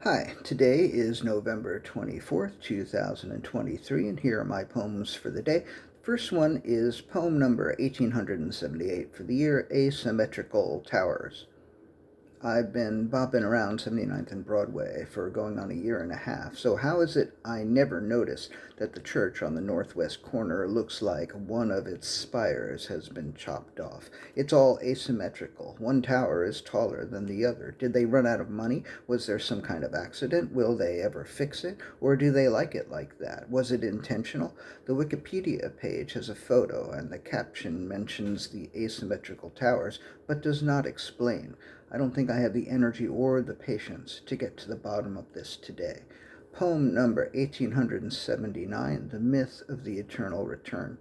Hi, today is November 24th, 2023, and here are my poems for the day. The first one is poem number 1878 for the year Asymmetrical Towers. I've been bopping around 79th and Broadway for going on a year and a half, so how is it I never noticed that the church on the northwest corner looks like one of its spires has been chopped off? It's all asymmetrical. One tower is taller than the other. Did they run out of money? Was there some kind of accident? Will they ever fix it? Or do they like it like that? Was it intentional? The Wikipedia page has a photo, and the caption mentions the asymmetrical towers, but does not explain. I don't think I have the energy or the patience to get to the bottom of this today. Poem number 1879, The Myth of the Eternal Return.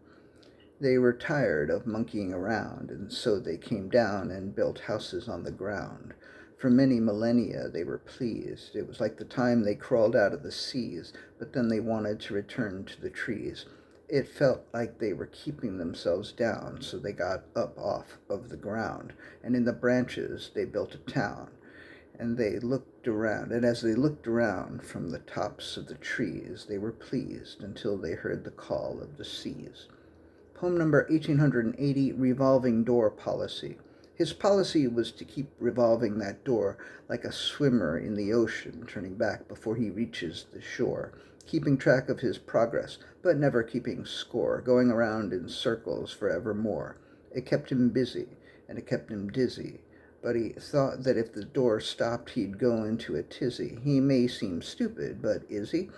They were tired of monkeying around, and so they came down and built houses on the ground. For many millennia they were pleased. It was like the time they crawled out of the seas, but then they wanted to return to the trees. It felt like they were keeping themselves down, so they got up off of the ground, and in the branches they built a town. And as they looked around from the tops of the trees, they were pleased until they heard the call of the seas. Poem number 1880, Revolving Door Policy. His policy was to keep revolving that door like a swimmer in the ocean, turning back before he reaches the shore, keeping track of his progress, but never keeping score, going around in circles forevermore. It kept him busy, and it kept him dizzy, but he thought that if the door stopped, he'd go into a tizzy. He may seem stupid, but is he?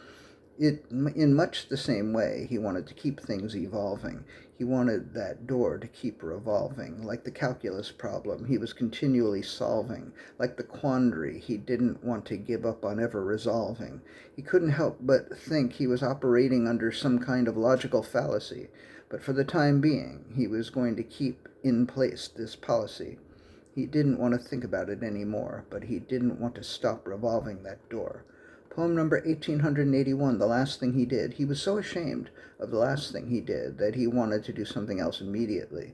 In much the same way, he wanted to keep things evolving. He wanted that door to keep revolving, like the calculus problem he was continually solving, like the quandary he didn't want to give up on ever resolving. He couldn't help but think he was operating under some kind of logical fallacy, but for the time being, he was going to keep in place this policy. He didn't want to think about it anymore, but he didn't want to stop revolving that door. Poem number 1881, The Last Thing He Did. He was so ashamed of the last thing he did that he wanted to do something else immediately.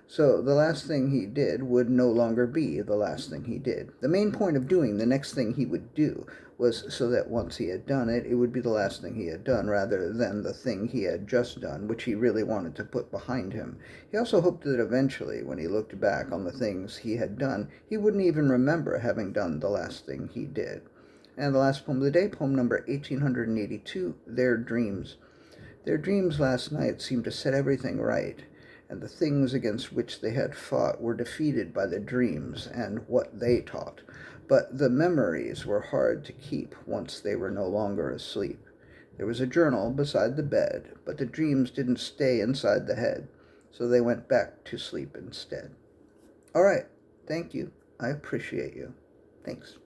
So the last thing he did would no longer be the last thing he did. The main point of doing the next thing he would do was so that once he had done it, it would be the last thing he had done rather than the thing he had just done, which he really wanted to put behind him. He also hoped that eventually, when he looked back on the things he had done, he wouldn't even remember having done the last thing he did. And the last poem of the day, poem number 1882, Their Dreams. Their dreams last night seemed to set everything right, and the things against which they had fought were defeated by the dreams and what they taught. But the memories were hard to keep once they were no longer asleep. There was a journal beside the bed, but the dreams didn't stay inside the head, so they went back to sleep instead. All right, thank you. I appreciate you. Thanks.